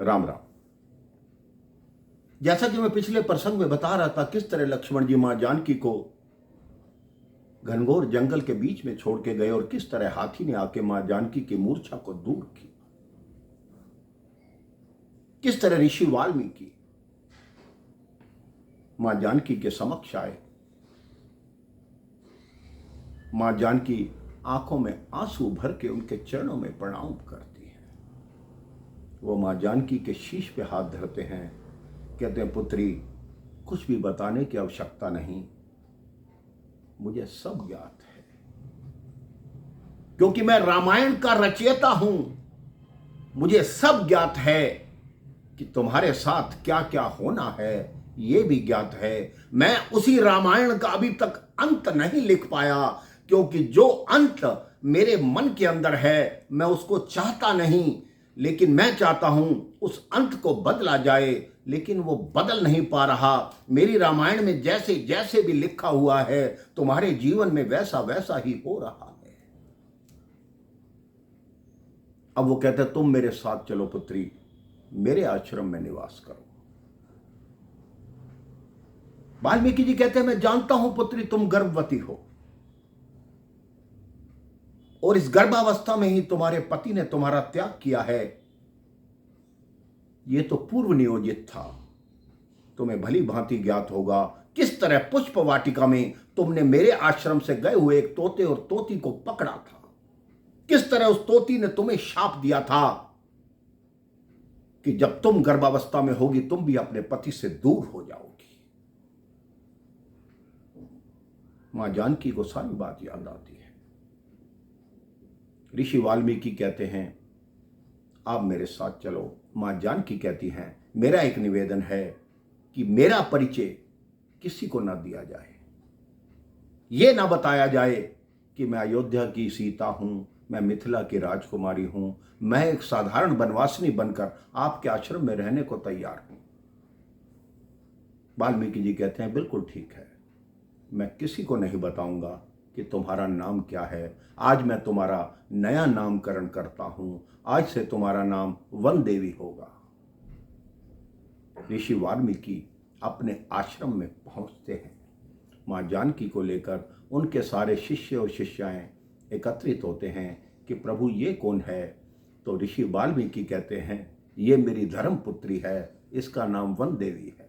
राम राम। जैसा कि मैं पिछले प्रसंग में बता रहा था, किस तरह लक्ष्मण जी मां जानकी को घनघोर जंगल के बीच में छोड़ के गए और किस तरह हाथी ने आके मां जानकी की मूर्छा को दूर की। किस तरह ऋषि वाल्मीकि मां जानकी के समक्ष आए। मां जानकी आंखों में आंसू भर के उनके चरणों में प्रणाम करती है। वो मां जानकी के शीश पे हाथ धरते हैं, कहते हैं, पुत्री, कुछ भी बताने की आवश्यकता नहीं, मुझे सब ज्ञात है, क्योंकि मैं रामायण का रचयिता हूं। मुझे सब ज्ञात है कि तुम्हारे साथ क्या क्या होना है, यह भी ज्ञात है। मैं उसी रामायण का अभी तक अंत नहीं लिख पाया, क्योंकि जो अंत मेरे मन के अंदर है मैं उसको चाहता नहीं, लेकिन मैं चाहता हूं उस अंत को बदला जाए, लेकिन वो बदल नहीं पा रहा। मेरी रामायण में जैसे जैसे भी लिखा हुआ है, तुम्हारे जीवन में वैसा वैसा ही हो रहा है। अब वो कहते हैं, तुम मेरे साथ चलो पुत्री, मेरे आश्रम में निवास करो। वाल्मीकि जी कहते हैं, मैं जानता हूं पुत्री, तुम गर्भवती हो और इस गर्भावस्था में ही तुम्हारे पति ने तुम्हारा त्याग किया है। यह तो पूर्व नियोजित था। तुम्हें भली भांति ज्ञात होगा किस तरह पुष्प वाटिका में तुमने मेरे आश्रम से गए हुए एक तोते और तोती को पकड़ा था। किस तरह उस तोती ने तुम्हें शाप दिया था कि जब तुम गर्भावस्था में होगी तुम भी अपने पति से दूर हो जाओगी। मां जानकी को सारी बात याद आती है। ऋषि वाल्मीकि कहते हैं, आप मेरे साथ चलो। मां जानकी कहती हैं, मेरा एक निवेदन है कि मेरा परिचय किसी को ना दिया जाए। यह ना बताया जाए कि मैं अयोध्या की सीता हूं, मैं मिथिला की राजकुमारी हूं, मैं एक साधारण वनवासिनी बनकर आपके आश्रम में रहने को तैयार हूं। वाल्मीकि जी कहते हैं, बिल्कुल ठीक है, मैं किसी को नहीं बताऊंगा कि तुम्हारा नाम क्या है। आज मैं तुम्हारा नया नामकरण करता हूं। आज से तुम्हारा नाम वन देवी होगा। ऋषि वाल्मीकि अपने आश्रम में पहुंचते हैं। मां जानकी को लेकर उनके सारे शिष्य और शिष्याएं एकत्रित होते हैं कि प्रभु ये कौन है। तो ऋषि वाल्मीकि कहते हैं, ये मेरी धर्म पुत्री है, इसका नाम वन देवी है।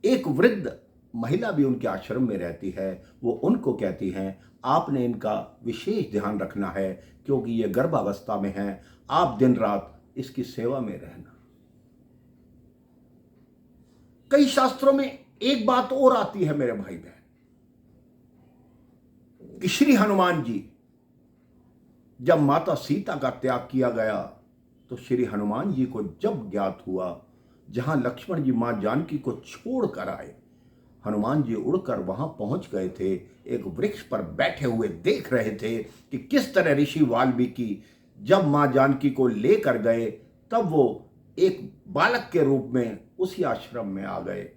एक वृद्ध महिला भी उनके आश्रम में रहती है। वो उनको कहती हैं, आपने इनका विशेष ध्यान रखना है, क्योंकि ये गर्भावस्था में है। आप दिन रात इसकी सेवा में रहना। कई शास्त्रों में एक बात और आती है मेरे भाई बहन, कि श्री हनुमान जी, जब माता सीता का त्याग किया गया तो श्री हनुमान जी को जब ज्ञात हुआ, जहां लक्ष्मण जी मां जानकी को छोड़कर आए, हनुमान जी उड़कर वहां पहुंच गए थे। एक वृक्ष पर बैठे हुए देख रहे थे कि किस तरह ऋषि वाल्मीकि जब मां जानकी को लेकर गए, तब वो एक बालक के रूप में उसी आश्रम में आ गए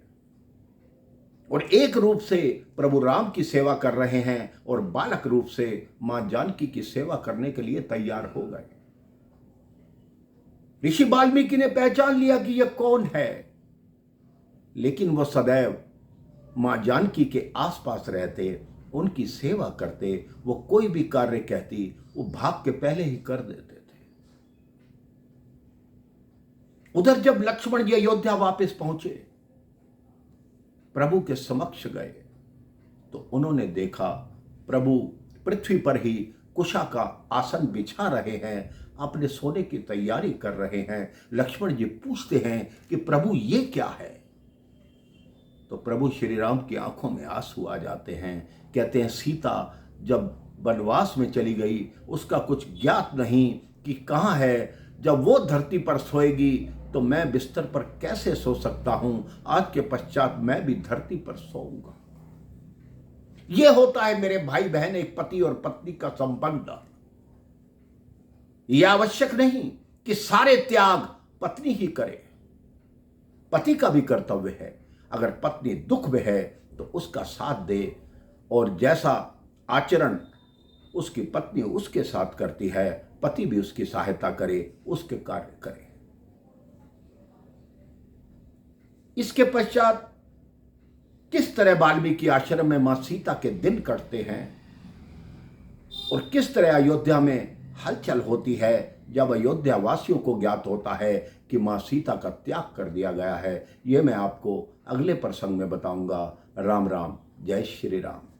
और एक रूप से प्रभु राम की सेवा कर रहे हैं और बालक रूप से मां जानकी की सेवा करने के लिए तैयार हो गए। ऋषि वाल्मीकि ने पहचान लिया कि यह कौन है, लेकिन वह सदैव मां जानकी के आसपास रहते, उनकी सेवा करते। वो कोई भी कार्य कहती वो भाग के पहले ही कर देते थे। उधर जब लक्ष्मण जी अयोध्या वापस पहुंचे, प्रभु के समक्ष गए, तो उन्होंने देखा प्रभु पृथ्वी पर ही कुशा का आसन बिछा रहे हैं, अपने सोने की तैयारी कर रहे हैं। लक्ष्मण जी पूछते हैं कि प्रभु ये क्या है। तो प्रभु श्री राम की आंखों में आंसू आ जाते हैं। कहते हैं, सीता जब वनवास में चली गई, उसका कुछ ज्ञात नहीं कि कहाँ है। जब वो धरती पर सोएगी तो मैं बिस्तर पर कैसे सो सकता हूं। आज के पश्चात मैं भी धरती पर सोऊंगा। यह होता है मेरे भाई बहन एक पति और पत्नी का संबंध। यह आवश्यक नहीं कि सारे त्याग पत्नी ही करे, पति का भी कर्तव्य है। अगर पत्नी दुख में है तो उसका साथ दे, और जैसा आचरण उसकी पत्नी उसके साथ करती है, पति भी उसकी सहायता करे, उसके कार्य करे। इसके पश्चात किस तरह वाल्मीकि आश्रम में मां सीता के दिन कटते हैं और किस तरह अयोध्या में हलचल होती है जब अयोध्या वासियों को ज्ञात होता है कि मां सीता का त्याग कर दिया गया है, ये मैं आपको अगले प्रसंग में बताऊंगा। राम राम, जय श्री राम।